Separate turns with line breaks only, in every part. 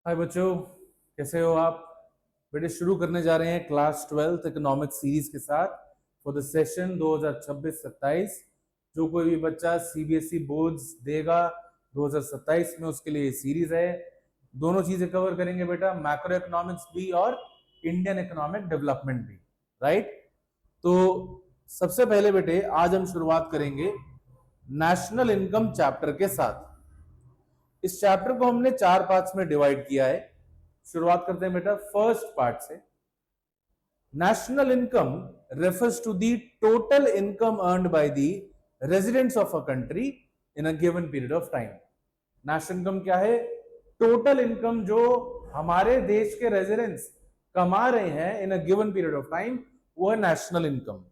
हाय बच्चों, कैसे हो आप? बेटे शुरू करने जा रहे हैं क्लास 12th इकोनॉमिक्स सीरीज के साथ फॉर द सेशन 2026-27। जो कोई भी बच्चा सीबीएसई बोर्ड्स देगा 2027 में, उसके लिए सीरीज है। दोनों चीजें कवर करेंगे बेटा, मैक्रो इकोनॉमिक्स भी और इंडियन इकोनॉमिक डेवलपमेंट भी, राइट? तो सबसे पहले बेटे आज हम शुरुआत करेंगे नेशनल इनकम चैप्टर के साथ। इस चैप्टर को हमने 4 पार्ट्स में डिवाइड किया है। शुरुआत करते हैं बेटा फर्स्ट पार्ट से। National income refers to the total income earned by the residents of a country in a given period of time. National income क्या है? टोटल इनकम जो हमारे देश के रेजिडेंट्स कमा रहे हैं in a given period of time, वो है नेशनल इनकम।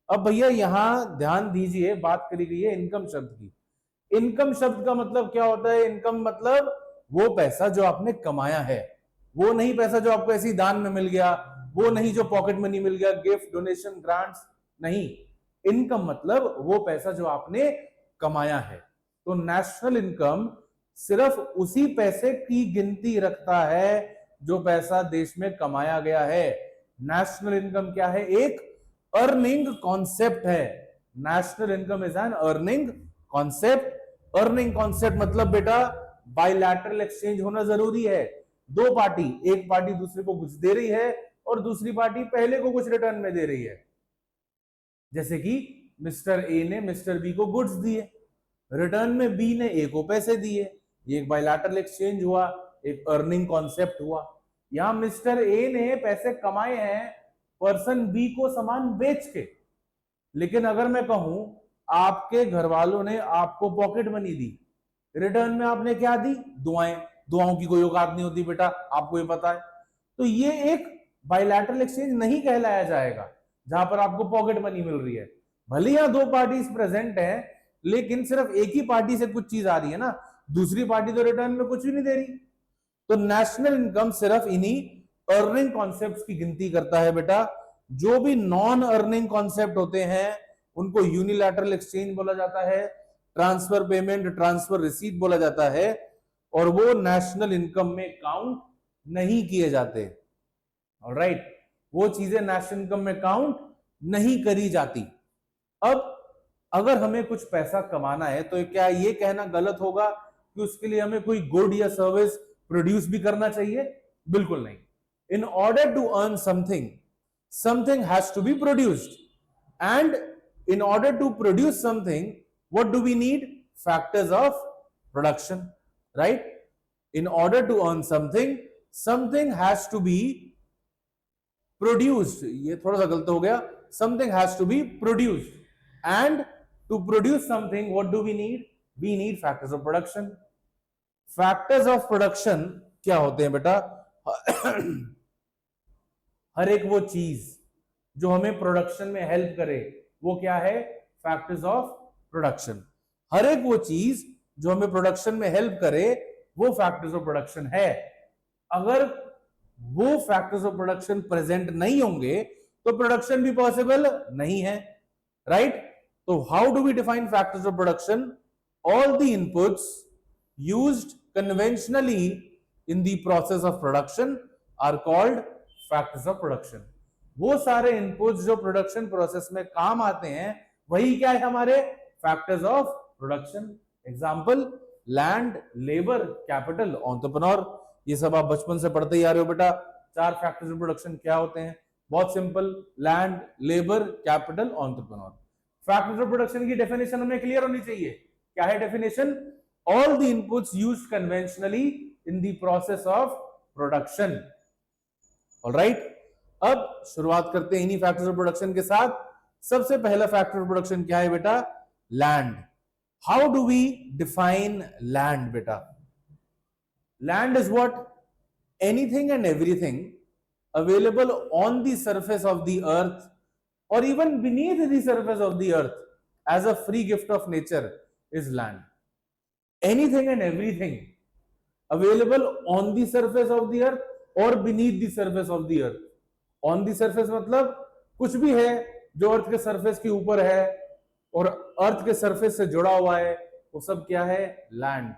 अब भैया यहां ध्यान दीजिए, बात करी गई है इनकम शब्द की। इनकम शब्द का मतलब क्या होता है? इनकम मतलब वो पैसा जो आपने कमाया है, वो नहीं पैसा जो आपको ऐसी दान में मिल गया, वो नहीं जो पॉकेट मनी मिल गया, गिफ्ट, डोनेशन, ग्रांट्स, नहीं। इनकम मतलब वो पैसा जो आपने कमाया है। तो नेशनल इनकम सिर्फ उसी पैसे की गिनती रखता है जो पैसा देश में कमाया गया है। नेशनल इनकम क्या है? एक अर्निंग कॉन्सेप्ट है। National income is an earning concept. Earning concept मतलब बेटा बायलैटरल एक्सचेंज होना जरूरी है। दो पार्टी, एक पार्टी दूसरे को कुछ दे रही है और दूसरी पार्टी पहले को कुछ रिटर्न में दे रही है। जैसे कि मिस्टर ए ने मिस्टर बी को गुड्स दिए, रिटर्न में बी ने ए को पैसे दिए। ये एक बायलैटरल एक्सचेंज हुआ, एक अर्निंग कॉन्सेप्ट हुआ। यहां मिस्टर ए ने पैसे कमाए हैं पर्सन बी को सामान बेच के। लेकिन अगर मैं कहूं आपके घर वालों ने आपको पॉकेट मनी दी, रिटर्न में आपने क्या दी? दुआएं। दुआओं की कोई औकात नहीं होती बेटा, आपको ये पता है। तो ये एक बायलैटरल एक्सचेंज नहीं कहलाया जाएगा जहां पर आपको पॉकेट मनी मिल रही है। भले यहां दो पार्टीज प्रेजेंट है, लेकिन सिर्फ एक ही पार्टी से कुछ चीज आ रही है ना, दूसरी पार्टी तो रिटर्न में कुछ भी नहीं दे रही। तो नेशनल इनकम सिर्फ इन्हीं अर्निंग कॉन्सेप्ट्स की गिनती करता है बेटा। जो भी नॉन अर्निंग कॉन्सेप्ट होते हैं उनको यूनिलैटरल एक्सचेंज बोला जाता है, ट्रांसफर पेमेंट, ट्रांसफर रिसीट बोला जाता है, और वो नेशनल इनकम में काउंट नहीं किए जाते। ऑलराइट, वो चीजें नेशनल इनकम में काउंट नहीं करी जाती। अब अगर हमें कुछ पैसा कमाना है तो क्या ये कहना गलत होगा कि उसके लिए हमें कोई गुड या सर्विस प्रोड्यूस भी करना चाहिए? बिल्कुल नहीं। In order to earn something, something has to be produced, and in order to produce something, what do we need? Factors of production, right? In order to earn something, something has to be produced. ये थोड़ा सा गलत हो गया। something has to be produced, and to produce something what do we need? We need factors of production. factors of production क्या होते हैं बेटा? हर एक वो चीज जो हमें प्रोडक्शन में हेल्प करे वो क्या है? Factors of production. हर एक वो चीज जो हमें प्रोडक्शन में हेल्प करे वो फैक्टर्स ऑफ प्रोडक्शन है। अगर वो फैक्टर्स ऑफ प्रोडक्शन प्रेजेंट नहीं होंगे तो प्रोडक्शन भी पॉसिबल नहीं है, राइट? तो how do we define factors of production? All the inputs used conventionally in the process of production are called factors of production. वो सारे इनपुट्स जो प्रोडक्शन प्रोसेस में काम आते हैं वही क्या है? हमारे factors of production. Example, land, labour, capital, entrepreneur. ये सब आप बचपन से पढ़ते ही आ रहे हो बेटा। 4 फैक्टर्स ऑफ प्रोडक्शन क्या होते हैं? बहुत simple, land, labour, capital, entrepreneur. Factors of production की डेफिनेशन हमें क्लियर होनी चाहिए। क्या है definition? All the inputs used conventionally in the process of production. Alright, अब शुरुआत करते हैं इन्हीं फैक्टर्स ऑफ प्रोडक्शन के साथ। सबसे पहला फैक्टर ऑफ प्रोडक्शन क्या है बेटा? Land. How do we define land बेटा? Land is what? Anything and everything available on the surface of the earth और even beneath the surface of the earth as a free gift of nature is land. Anything and everything available on the surface of the earth और beneath the surface of the earth. On the surface मतलब कुछ भी है जो अर्थ के surface के ऊपर है और अर्थ के सरफेस से जुड़ा हुआ है, वो सब क्या है? लैंड।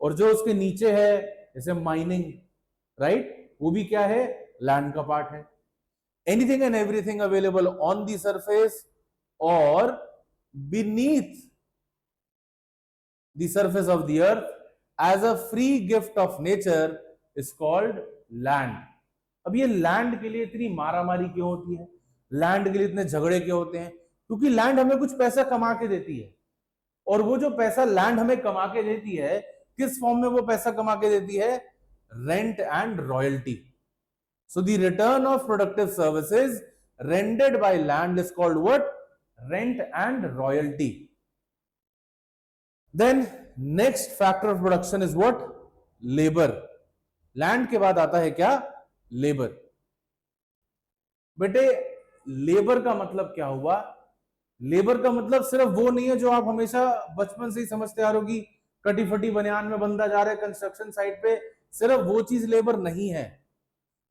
और जो उसके नीचे है जैसे माइनिंग, राइट, वो भी क्या है, लैंड का पार्ट है। Anything and everything available on the surface और beneath the surface of the earth as a free gift of nature is called land. अब ये लैंड के लिए इतनी मारामारी क्यों होती है, लैंड के लिए इतने झगड़े क्यों होते हैं? क्योंकि लैंड हमें कुछ पैसा कमा के देती है, और वो जो पैसा लैंड हमें कमा के देती है, किस फॉर्म में वो पैसा कमा के देती है? Rent and royalty. So the return of productive services rendered by land is called what? Rent and royalty. Then next factor of production is what? Labour. Land के बाद आता है क्या? लेबर। बेटे लेबर का मतलब क्या हुआ? लेबर का मतलब सिर्फ वो नहीं है जो आप हमेशा बचपन से ही समझते आ रहे हो कि कटी फटी बनियान में बंदा जा रहा है कंस्ट्रक्शन साइट पे, सिर्फ वो चीज लेबर नहीं है।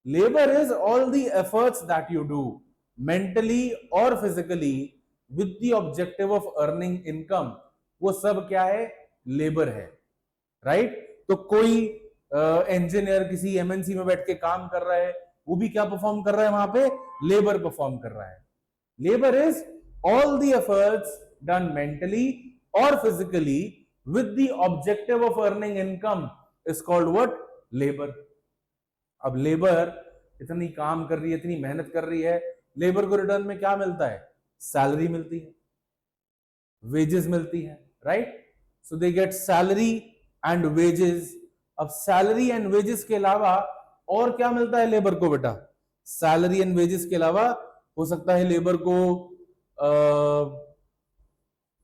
Labour is all the efforts that you do mentally और physically with the objective of earning income, वो सब क्या है? लेबर है, राइट? तो कोई इंजीनियर किसी एमएनसी में बैठ के काम कर रहा है, वो भी क्या परफॉर्म कर रहा है? वहां पे लेबर परफॉर्म कर रहा है। Labour is all the efforts done mentally or physically with the objective of earning income is called what? labor। अब लेबर इतनी काम कर रही है, इतनी मेहनत कर रही है, लेबर को रिटर्न में क्या मिलता है? सैलरी मिलती है, वेजेस मिलती है, right? So they get salary and wages. अब सैलरी एंड वेजेस के अलावा और क्या मिलता है लेबर को बेटा? सैलरी एंड वेजेस के अलावा हो सकता है लेबर को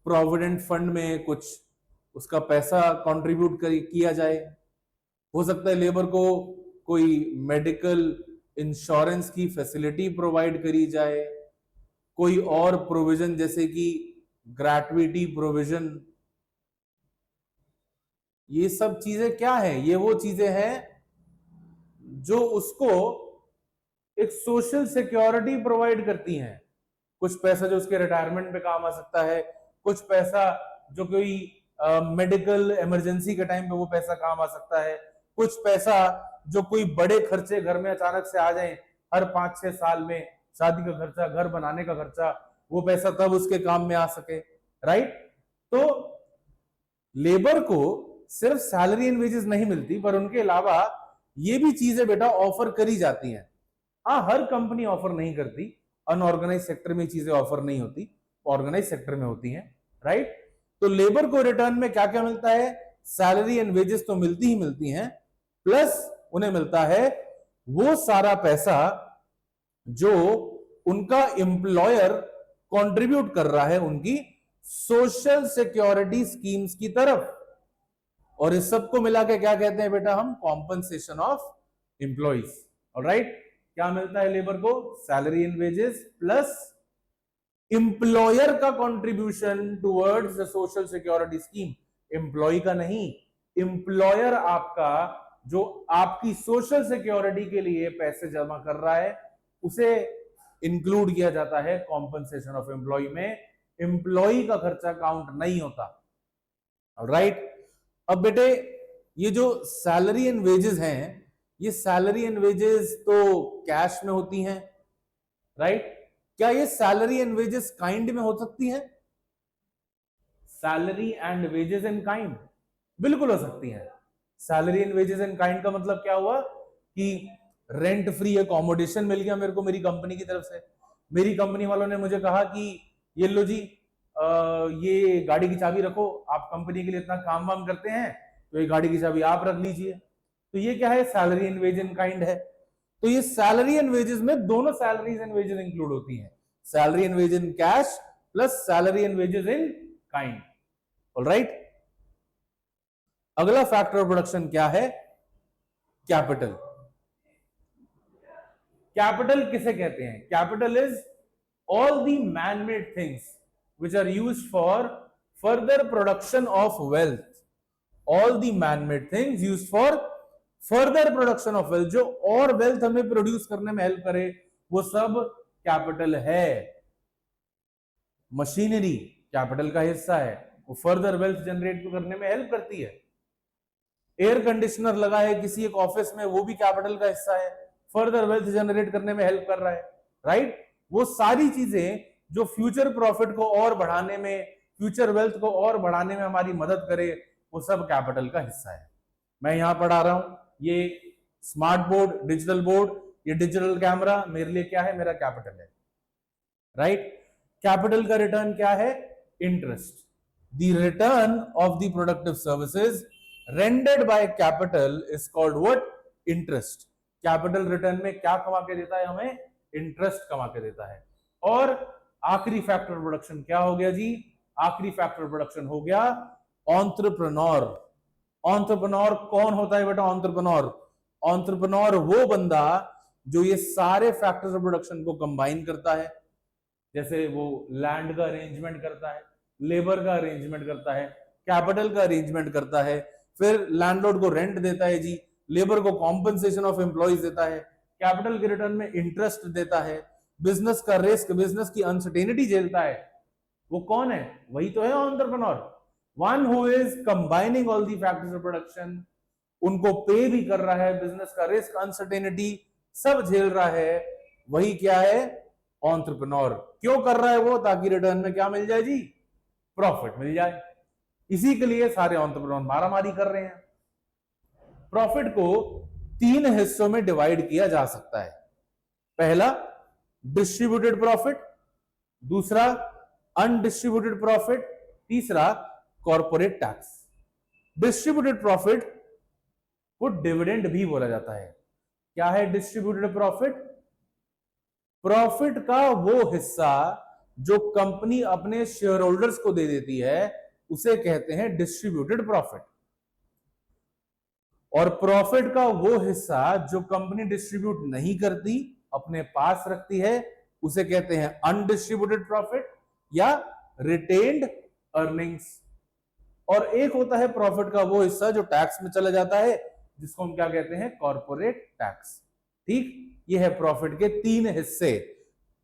प्रोविडेंट फंड में कुछ उसका पैसा कंट्रीब्यूट किया जाए, हो सकता है लेबर को कोई मेडिकल इंश्योरेंस की फैसिलिटी प्रोवाइड करी जाए, कोई और प्रोविजन जैसे कि ग्रेट्युटी प्रोविजन। ये सब चीजें क्या है? ये वो चीजें हैं जो उसको एक सोशल सिक्योरिटी प्रोवाइड करती हैं। कुछ पैसा जो उसके रिटायरमेंट पे काम आ सकता है, कुछ पैसा जो कोई मेडिकल इमरजेंसी के टाइम पे वो पैसा काम आ सकता है, कुछ पैसा जो कोई बड़े खर्चे घर में अचानक से आ जाए, हर 5-6 साल में शादी का खर्चा, घर बनाने का खर्चा, वो पैसा तब उसके काम में आ सके, राइट? तो लेबर को सिर्फ सैलरी एंड वेजेस नहीं मिलती, पर उनके अलावा ये भी चीजें बेटा ऑफर करी जाती हैं। हाँ, हर कंपनी ऑफर नहीं करती, अनऑर्गेनाइज सेक्टर में चीजें ऑफर नहीं होती, ऑर्गेनाइज सेक्टर में होती हैं, राइट? तो लेबर को रिटर्न में क्या क्या मिलता है? सैलरी एंड वेजेस तो मिलती ही मिलती हैं, प्लस उन्हें मिलता है वो सारा पैसा जो उनका एम्प्लॉयर कंट्रीब्यूट कर रहा है उनकी सोशल सिक्योरिटी स्कीम्स की तरफ। और इस सबको मिला के क्या कहते हैं बेटा हम? Compensation of employees. ऑलराइट, क्या मिलता है लेबर को? Salary and wages plus employer का contribution towards the social security scheme. Employee का नहीं, एम्प्लॉयर आपका जो आपकी सोशल सिक्योरिटी के लिए पैसे जमा कर रहा है, उसे इंक्लूड किया जाता है कॉम्पनसेशन ऑफ एम्प्लॉय में। एम्प्लॉय का खर्चा काउंट नहीं होता, राइट? अब बेटे ये जो सैलरी एंड वेजेस हैं, ये सैलरी एंड वेजेस तो कैश में होती हैं, राइट? क्या ये सैलरी एंड वेजेस काइंड में हो सकती है? Salary and wages in kind बिल्कुल हो सकती है। Salary and wages in kind का मतलब क्या हुआ कि रेंट फ्री अकोमोडेशन मिल गया मेरे को मेरी कंपनी की तरफ से। मेरी कंपनी वालों ने मुझे कहा कि ये लो जी, ये गाड़ी की चाबी रखो, आप कंपनी के लिए इतना काम वाम करते हैं, तो ये गाड़ी की चाबी आप रख लीजिए। तो ये क्या है? Salary and ways in kind है। तो ये सैलरी एंड वेजेस में दोनों सैलरीज एंड वेजेस इंक्लूड होती हैं, salary and ways in cash plus salary and wages in kind. Alright, अगला फैक्टर ऑफ प्रोडक्शन क्या है? कैपिटल। कैपिटल किसे कहते हैं? Capital is all the man-made things which are used for further production of wealth। all the man-made things used for further production of wealth, जो और wealth हमें produce करने में हेल्प करे, वो सब कैपिटल है। मशीनरी कैपिटल का हिस्सा है, वो फर्दर वेल्थ जनरेट करने में हेल्प करती है। एयर कंडीशनर लगा है किसी एक ऑफिस में, वो भी कैपिटल का हिस्सा है, फर्दर वेल्थ जनरेट करने में हेल्प कर रहा है, राइट। वो सारी चीजें जो फ्यूचर प्रॉफिट को और बढ़ाने में, फ्यूचर वेल्थ को और बढ़ाने में हमारी मदद करे, वो सब कैपिटल का हिस्सा है। मैं यहां पढ़ा रहा हूं, ये स्मार्ट बोर्ड, डिजिटल बोर्ड, ये डिजिटल कैमरा मेरे लिए क्या है, मेरा कैपिटल है, राइट। कैपिटल का रिटर्न क्या है, interest. The return of the productive services rendered by capital is called what, interest. Capital return में क्या कमा के देता है हमें, इंटरेस्ट कमा के देता है। और आखिरी फैक्टर प्रोडक्शन क्या हो गया जी, आखिरी फैक्टर प्रोडक्शन हो गया एंटरप्रेन्योर। एंटरप्रेन्योर कौन होता है बेटा, एंटरप्रेन्योर, एंटरप्रेन्योर वो बंदा जो ये सारे फैक्टर्स ऑफ प्रोडक्शन को कंबाइन करता है। जैसे वो लैंड का अरेंजमेंट करता है, लेबर का अरेंजमेंट करता है, कैपिटल का अरेंजमेंट करता है, फिर लैंडलॉर्ड को रेंट देता है जी, लेबर को कॉम्पनसेशन ऑफ एम्प्लॉइज देता है, कैपिटल के रिटर्न में इंटरेस्ट देता है, बिजनेस का रिस्क, बिजनेस की अनसर्टेनिटी झेलता है। वो कौन है, वही तो है entrepreneur, one who is combining all the factors of production. उनको पे भी कर रहा है, बिजनेस का रिस्क, अनसर्टेनिटी सब झेल रहा है, वही क्या है, एंटरप्रेन्योर। क्यों कर रहा है वो, ताकि रिटर्न में क्या मिल जाए जी, प्रॉफिट मिल जाए। इसी के लिए सारे एंटरप्रेन्योर मारामारी कर रहे हैं। प्रॉफिट को 3 हिस्सों में डिवाइड किया जा सकता है। पहला डिस्ट्रीब्यूटेड प्रॉफिट, दूसरा अनडिस्ट्रीब्यूटेड प्रॉफिट, तीसरा कॉर्पोरेट टैक्स। डिस्ट्रीब्यूटेड प्रॉफिट को डिविडेंड भी बोला जाता है। क्या है डिस्ट्रीब्यूटेड प्रॉफिट, प्रॉफिट का वो हिस्सा जो कंपनी अपने शेयर होल्डर्स को दे देती है, उसे कहते हैं डिस्ट्रीब्यूटेड प्रॉफिट। और प्रॉफिट का वो हिस्सा जो कंपनी डिस्ट्रीब्यूट नहीं करती, अपने पास रखती है, उसे कहते हैं अनडिस्ट्रीब्यूटेड प्रॉफिट या रिटेन्ड अर्निंग्स। और एक होता है प्रॉफिट का वो हिस्सा जो टैक्स में चला जाता है, जिसको हम क्या कहते हैं, कॉर्पोरेट टैक्स। ठीक, ये है प्रॉफिट के 3 हिस्से,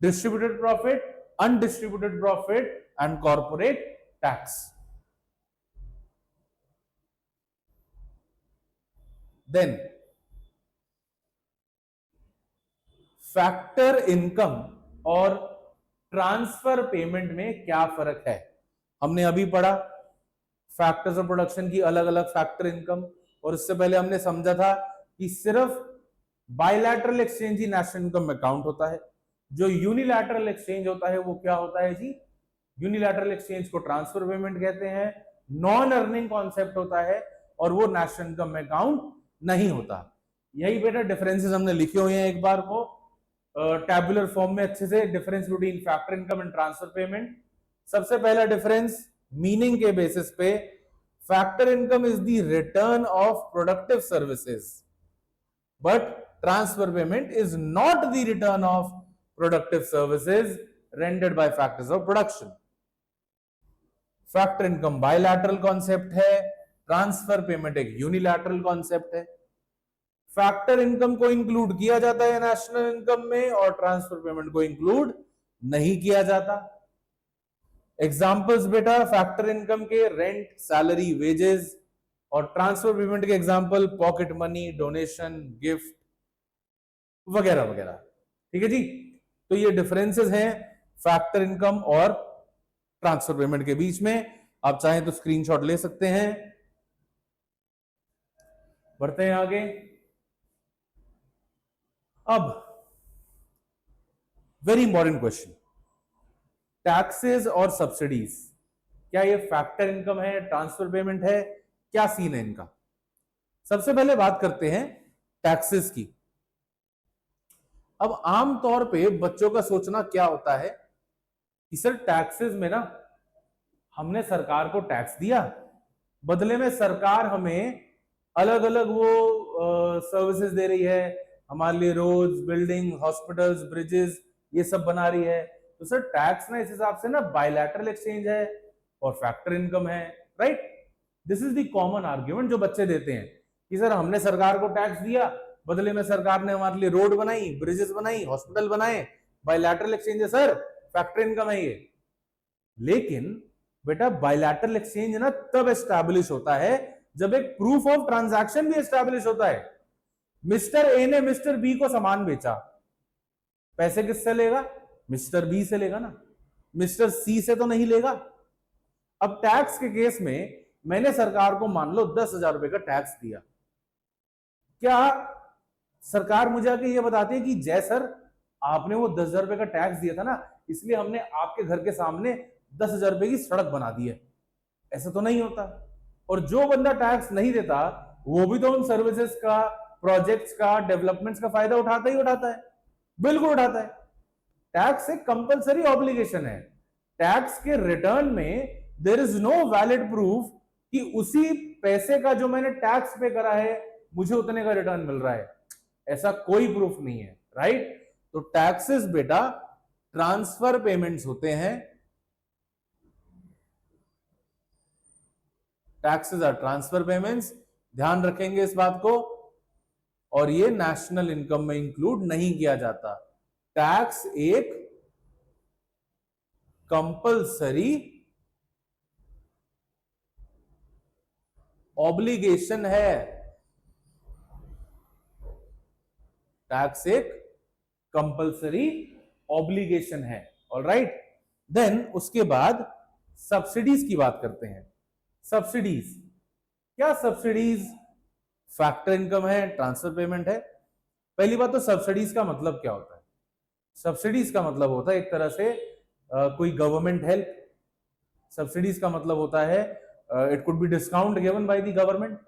distributed profit, undistributed profit and corporate tax. Then factor income और ट्रांसफर पेमेंट में क्या फर्क है, हमने अभी पढ़ा फैक्टर्स ऑफ प्रोडक्शन की अलग अलग फैक्टर इनकम। और इससे पहले हमने समझा था कि सिर्फ बायलैटरल एक्सचेंज ही नेशनल इनकम में काउंट होता है। जो यूनिलैटरल एक्सचेंज होता है वो क्या होता है जी, यूनिलैटरल एक्सचेंज को ट्रांसफर पेमेंट कहते हैं, नॉन अर्निंग कॉन्सेप्ट होता है और वो नेशनल इनकम में काउंट नहीं होता। यही बेटा डिफरेंसेस हमने लिखे हुए हैं, एक बार को टैबुलर फॉर्म में अच्छे से, difference between factor income and transfer payment. सबसे पहला डिफरेंस मीनिंग के बेसिस पे, factor income is the return of productive services but transfer payment is not the return of productive services rendered by factors of production. Factor income bilateral concept है, transfer payment एक unilateral concept है। Factor income को include किया जाता है national income में और transfer payment को इंक्लूड नहीं किया जाता। एग्जांपल्स बेटा फैक्टर इनकम के, रेंट, सैलरी, वेजेस, और ट्रांसफर पेमेंट के example pocket money, donation, gift वगैरह वगैरह। ठीक है जी, तो ये डिफरेंसेस हैं फैक्टर इनकम और ट्रांसफर पेमेंट के बीच में। आप चाहें तो स्क्रीनशॉट ले सकते हैं। बढ़ते हैं आगे। अब वेरी इंपॉर्टेंट क्वेश्चन, टैक्सेस और सब्सिडीज, क्या ये फैक्टर इनकम है, ट्रांसफर पेमेंट है, क्या सीन है इनका। सबसे पहले बात करते हैं टैक्सेस की। अब आमतौर पे बच्चों का सोचना क्या होता है कि सर टैक्सेस में ना हमने सरकार को टैक्स दिया, बदले में सरकार हमें अलग अलग वो सर्विसेज दे रही है, हमारे लिए रोड्स, बिल्डिंग, हॉस्पिटल्स, ब्रिजेस ये सब बना रही है। तो सर टैक्स ना इस हिसाब से ना बायलैटरल एक्सचेंज है और फैक्टर इनकम है, right. This is the common argument जो बच्चे देते हैं कि सर हमने सरकार को टैक्स दिया, बदले में सरकार ने हमारे लिए रोड बनाई, ब्रिजेस बनाई, हॉस्पिटल बनाए, बायलैटरल एक्सचेंज है सर, फैक्टर इनकम है ये। लेकिन बेटा बायलैटरल एक्सचेंज ना तब एस्टैब्लिश होता है जब एक प्रूफ ऑफ ट्रांजैक्शन भी एस्टैब्लिश होता है। मिस्टर ए ने मिस्टर बी को सामान बेचा, पैसे किससे लेगा? मिस्टर बी से लेगा ना, मिस्टर सी से तो नहीं लेगा। अब टैक्स के केस में मैंने सरकार को मान लो 10,000 रुपए का टैक्स दिया, क्या सरकार मुझे आके ये बताती है कि जय सर आपने वो 10,000 रुपए का टैक्स दिया था ना, इसलिए हमने आपके घर के सामने 10,000 रुपए की सड़क बना दी है? ऐसा तो नहीं होता। और जो बंदा टैक्स नहीं देता वो भी तो उन सर्विसेज का, प्रोजेक्ट्स का, डेवलपमेंट्स का फायदा उठाता ही उठाता है, बिल्कुल उठाता है। टैक्स एक कंपलसरी ऑब्लिगेशन है। टैक्स के रिटर्न में there is no valid proof कि उसी पैसे का जो मैंने टैक्स पे करा है मुझे उतने का रिटर्न मिल रहा है, ऐसा कोई प्रूफ नहीं है, राइट? तो टैक्सेस बेटा ट्रांसफर पेमेंट्स होते हैं, टैक्सेस आर ट्रांसफर पेमेंट्स, ध्यान रखेंगे इस बात को। और ये नेशनल इनकम में इंक्लूड नहीं किया जाता। टैक्स एक कंपलसरी ऑब्लिगेशन है, टैक्स एक कंपलसरी ऑब्लिगेशन है, ऑलराइट। देन उसके बाद सब्सिडीज की बात करते हैं। सब्सिडीज, क्या सब्सिडीज फैक्टर इनकम है, ट्रांसफर पेमेंट है? पहली बात तो सब्सिडीज का मतलब क्या होता है? सब्सिडीज का मतलब होता है एक तरह से कोई गवर्नमेंट हेल्प। सब्सिडीज का मतलब होता है it could be discount given by the government,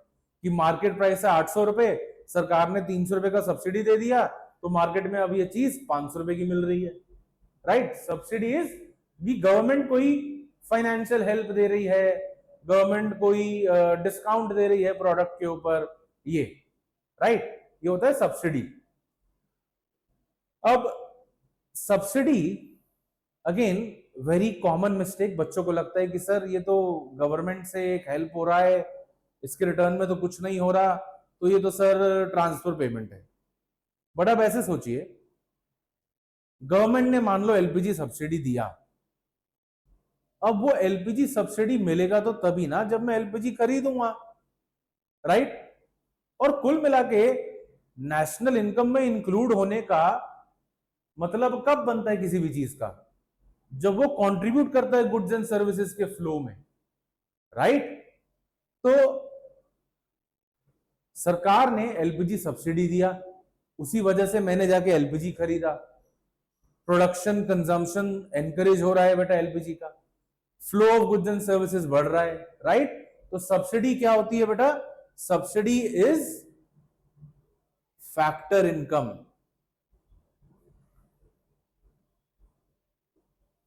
कि मार्केट प्राइस है 800 रुपए, सरकार ने 300 रुपए का सब्सिडी दे दिया, तो मार्केट में अब ये चीज 500 रुपए की मिल रही है, राइट? सब्सिडी इज भी गवर्नमेंट कोई फाइनेंशियल हेल्प दे रही है, गवर्नमेंट कोई डिस्काउंट दे रही है प्रोडक्ट के ऊपर, ये राइट, ये होता है सब्सिडी। अब subsidy again very common mistake, बच्चों को लगता है कि सर ये तो गवर्नमेंट से एक हेल्प हो रहा है, इसके रिटर्न में तो कुछ नहीं हो रहा, तो ये तो सर ट्रांसफर पेमेंट है। बट अब ऐसे सोचिए, गवर्नमेंट ने मान लो एलपीजी सब्सिडी दिया, अब वो एलपीजी सब्सिडी मिलेगा तो तभी ना जब मैं एलपीजी खरीदूंगा, राइट? और कुल मिला के नेशनल इनकम में इंक्लूड होने का मतलब कब बनता है किसी भी चीज का? जब वो कंट्रीब्यूट करता है गुड्स एंड सर्विसेज के फ्लो में, राइट? तो सरकार ने एलपीजी सब्सिडी दिया, उसी वजह से मैंने जाके एलपीजी खरीदा, प्रोडक्शन कंजम्पशन एनकरेज हो रहा है बेटा एलपीजी का, flow of goods and services बढ़ रहा है, राइट? तो सब्सिडी क्या होती है बेटा? Subsidy is factor income.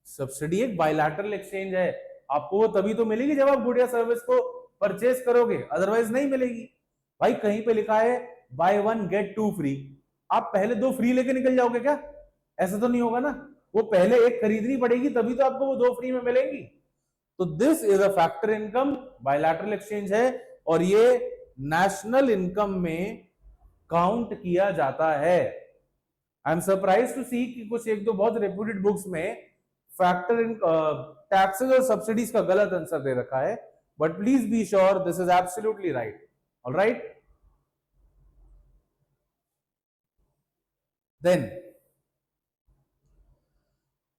Subsidy एक बायलैटरल एक्सचेंज है, आपको वो तभी तो मिलेगी जब आप गुड या सर्विस को परचेज करोगे, अदरवाइज नहीं मिलेगी। भाई कहीं पे लिखा है buy one get two free, आप पहले 2 फ्री लेके निकल जाओगे क्या? ऐसा तो नहीं होगा ना, वो पहले एक खरीदनी पड़ेगी तभी तो आपको वो 2 फ्री में मिलेंगी। तो this is a factor income, bilateral exchange है, और ये नेशनल इनकम में काउंट किया जाता है। I am surprise to see कि कुछ एक दो बहुत रेप्यूटेड बुक्स में फैक्टर इन टैक्सेस और सब्सिडीज का गलत आंसर दे रखा है, but please be sure this is absolutely right, alright? Then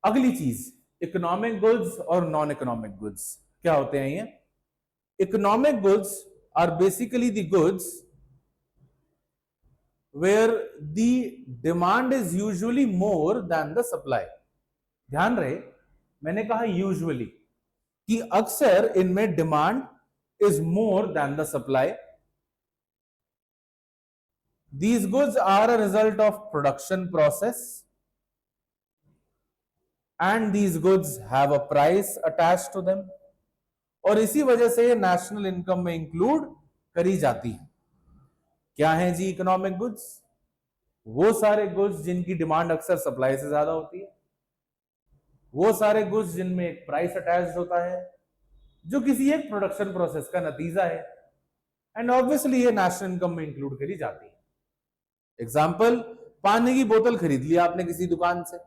अगली चीज, इकोनॉमिक गुड्स और नॉन इकोनॉमिक गुड्स क्या होते हैं ये? Economic goods are basically the goods where the demand is usually more than the supply। ध्यान रहे मैंने कहा यूजुअली, कि अक्सर इनमें demand is more than the supply. These goods are a result of production process and these goods have a price attached to them, और इसी वजह से नेशनल इनकम में इंक्लूड करी जाती है। क्या है जी इकोनॉमिक गुड्स? वो सारे गुड्स जिनकी डिमांड अक्सर सप्लाई से ज्यादा होती है, वो सारे गुड्स जिनमें एक प्राइस अटैच्ड होता है, जो किसी एक प्रोडक्शन प्रोसेस का नतीजा है, एंड ऑब्वियसली ये नेशनल इनकम में इंक्लूड करी जाती है। एग्जाम्पल, पानी की बोतल खरीद लिया आपने किसी दुकान से,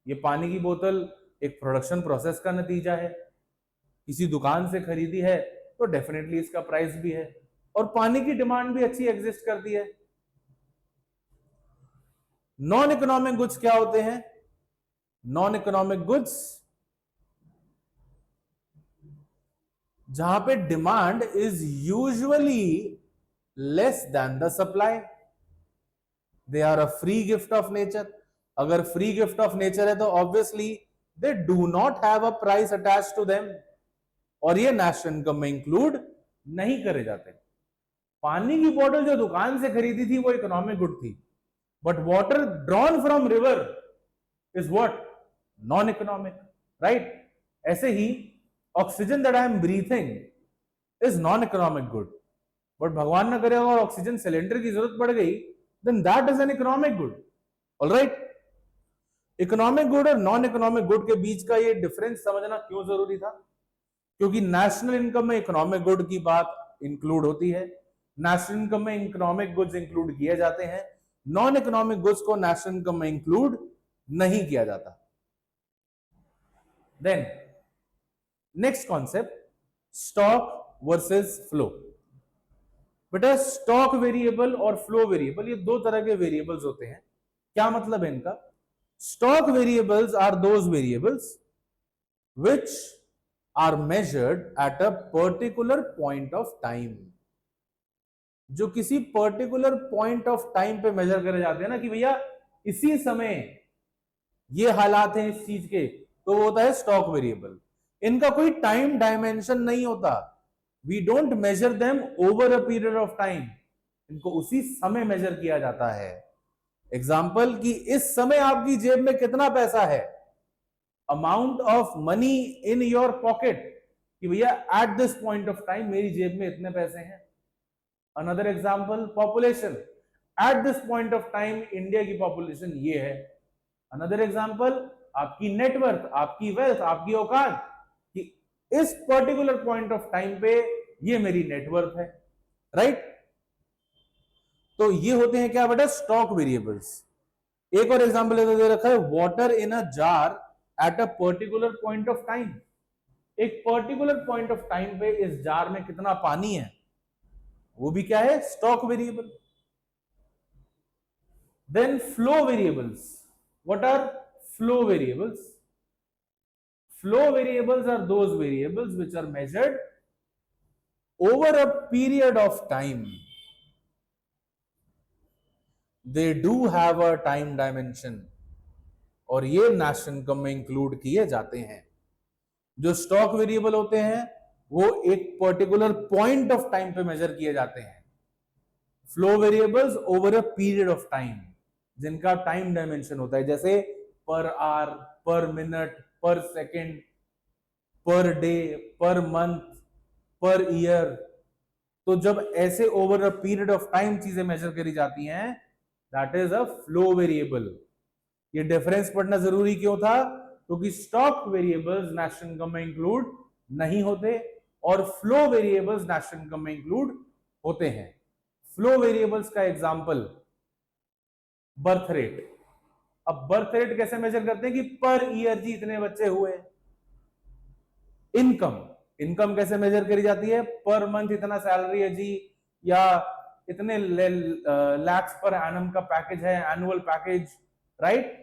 ये पानी की बोतल एक प्रोडक्शन प्रोसेस का नतीजा है, किसी दुकान से खरीदी है, तो डेफिनेटली इसका प्राइस भी है, और पानी की डिमांड भी अच्छी एग्जिस्ट करती है। नॉन इकोनॉमिक गुड्स क्या होते हैं? नॉन इकोनॉमिक गुड्स जहां पे demand is usually less than the supply, they are a free gift of nature. अगर फ्री गिफ्ट ऑफ नेचर है तो obviously they do not have a price attach to them, और ये national income में include नहीं करे जाते। पानी की बोतल जो दुकान से खरीदी थी वो इकोनॉमिक गुड थी, but water drawn from river is what? Non economic, right? ऐसे ही oxygen that I am breathing is non economic good, but भगवान ना करे अगर ऑक्सीजन सिलेंडर की जरूरत पड़ गई then that is an economic good. Alright, economic good और नॉन इकोनॉमिक गुड के बीच का ये डिफरेंस समझना क्यों जरूरी था? क्योंकि नेशनल इनकम में इकोनॉमिक गुड की बात इंक्लूड होती है, नेशनल इनकम में इकोनॉमिक गुड्स इंक्लूड किए जाते हैं, नॉन इकोनॉमिक गुड्स को नेशनल इनकम में इंक्लूड नहीं किया जाता। Then next concept, stock versus flow. बेटा स्टॉक वेरिएबल और फ्लो वेरिएबल ये दो तरह के वेरिएबल्स होते हैं। क्या मतलब है इनका? Stock variables are those variables which are measured at a particular point of time, जो किसी पर्टिकुलर पॉइंट ऑफ टाइम पे मेजर करे जाते हैं ना कि भैया इसी समय ये हालात हैं इस चीज के, तो वो होता है स्टॉक वेरिएबल। इनका कोई टाइम डायमेंशन नहीं होता, we don't measure them over a period of time, इनको उसी समय मेजर किया जाता है। एग्जाम्पल कि इस समय आपकी जेब में कितना पैसा है, amount of money in your pocket, कि भैया at this point of time मेरी जेब में इतने पैसे हैं। Another example population, at this point of time India की पॉपुलेशन ये है। अनदर एग्जाम्पल आपकी नेटवर्थ, आपकी वेल्थ, आपकी औकात, कि इस पर्टिकुलर पॉइंट ऑफ टाइम पे ये मेरी नेटवर्थ है, राइट? तो ये होते हैं क्या बेटा? Stock variables. एक और एग्जाम्पल दे रखा है, water in a jar at a particular point of time. एक पर्टिकुलर पॉइंट ऑफ टाइम पे इस जार में कितना पानी है, वो भी क्या है? Stock variable. Then flow variables. What are flow variables? Flow variables are those variables which are measured over a period of time. They do have a time dimension, और ये नेशनल इनकम में इंक्लूड किए जाते हैं। जो stock variable होते हैं वो एक पर्टिकुलर पॉइंट ऑफ टाइम पे मेजर किए जाते हैं, flow variables over a period of time, जिनका टाइम डायमेंशन होता है, जैसे पर आवर, पर मिनट, पर second, per day, per month, per year. तो जब ऐसे over a period of time चीजें मेजर करी जाती हैं, that is a flow variable. ये डिफरेंस पढ़ना जरूरी क्यों था? क्योंकि स्टॉक वेरिएबल्स नेशनल इनकम में इंक्लूड नहीं होते और फ्लो वेरिएबल्स नेशनल इनकम में इंक्लूड होते हैं। फ्लो वेरिएबल्स का एग्जांपल बर्थ रेट। अब बर्थ रेट कैसे मेजर करते हैं कि पर ईयर जी इतने बच्चे हुए। इनकम, इनकम कैसे मेजर करी जाती है? पर मंथ इतना सैलरी है जी, या इतने लैक्स पर एनम का पैकेज है, एनुअल पैकेज, राइट?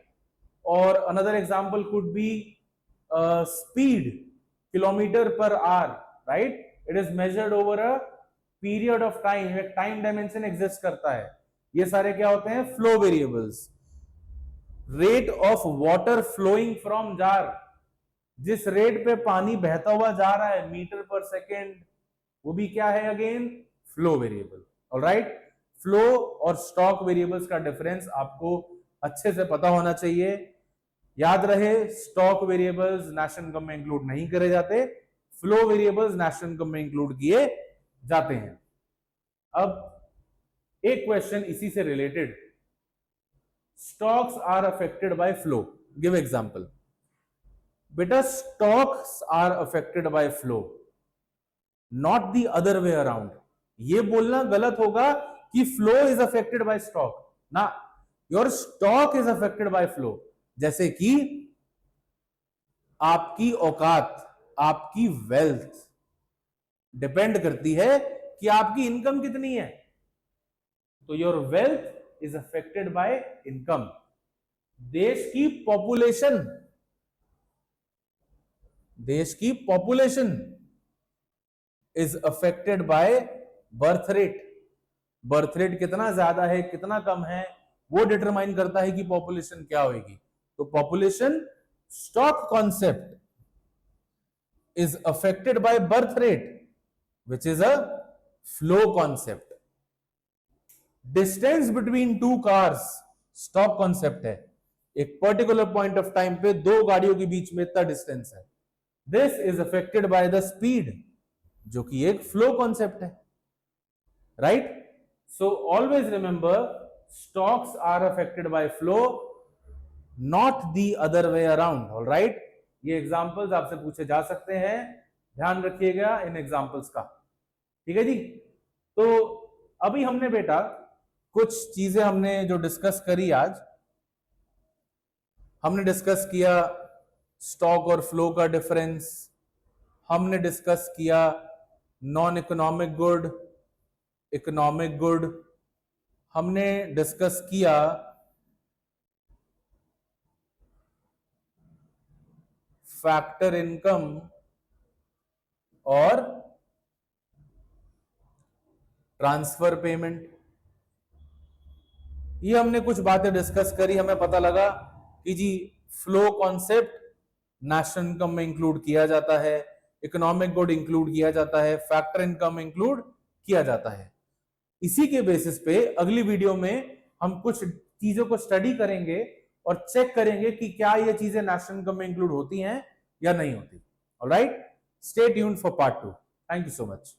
और another example could be speed, kilometre per hour, right? It is measured over a period of time, एक टाइम डायमेंशन एग्जिस्ट करता है। ये सारे क्या होते हैं? Flow variables. Rate of water flowing from jar, जिस रेट पे पानी बहता हुआ जा रहा है मीटर पर सेकेंड, वो भी क्या है? Again flow variable. Alright, flow और स्टॉक वेरिएबल्स का डिफरेंस आपको अच्छे से पता होना चाहिए। याद रहे, स्टॉक वेरिएबल्स नेशनल इनकम में इंक्लूड नहीं करे जाते, फ्लो वेरिएबल्स नेशनल इनकम में इंक्लूड किए जाते हैं। अब एक क्वेश्चन इसी से related, stocks are affected by flow, give example. बेटा stocks are affected by flow, not the other way around. ये बोलना गलत होगा कि flow is affected by stock, ना, your stock is affected by flow. जैसे कि आपकी औकात, आपकी वेल्थ, डिपेंड करती है कि आपकी इनकम कितनी है। तो your wealth is affected by income. देश की पॉपुलेशन, देश की population is affected by birth rate. Birth rate कितना ज्यादा है कितना कम है वो डिटरमाइन करता है कि पॉपुलेशन क्या होगी। तो population stock concept is affected by birth rate, which is a flow concept. Distance between two cars stock concept है। एक पर्टिकुलर पॉइंट ऑफ टाइम पे दो गाड़ियों के बीच में इतना डिस्टेंस है। This is affected by the speed, जो कि एक फ्लो कॉन्सेप्ट है, right. So always remember stocks are affected by flow, not the other way around. All right, ये एग्जांपल्स आपसे पूछे जा सकते हैं, ध्यान रखिएगा इन एग्जांपल्स का, ठीक है जी। तो अभी हमने बेटा कुछ चीजें हमने जो डिस्कस करी आज, हमने डिस्कस किया स्टॉक और फ्लो का डिफरेंस, हमने डिस्कस किया non economic good, economic good, हमने डिस्कस किया फैक्टर इनकम और ट्रांसफर पेमेंट। ये हमने कुछ बातें डिस्कस करी, हमें पता लगा कि जी फ्लो कॉन्सेप्ट नेशनल इनकम में इंक्लूड किया जाता है, इकोनॉमिक गुड इंक्लूड किया जाता है, फैक्टर इनकम इंक्लूड किया जाता है। इसी के बेसिस पे अगली वीडियो में हम कुछ चीजों को स्टडी करेंगे और चेक करेंगे कि क्या ये चीजें नेशनल इनकम में इंक्लूड होती हैं या नहीं होती। Alright, stay tuned for part 2। Thank you so much.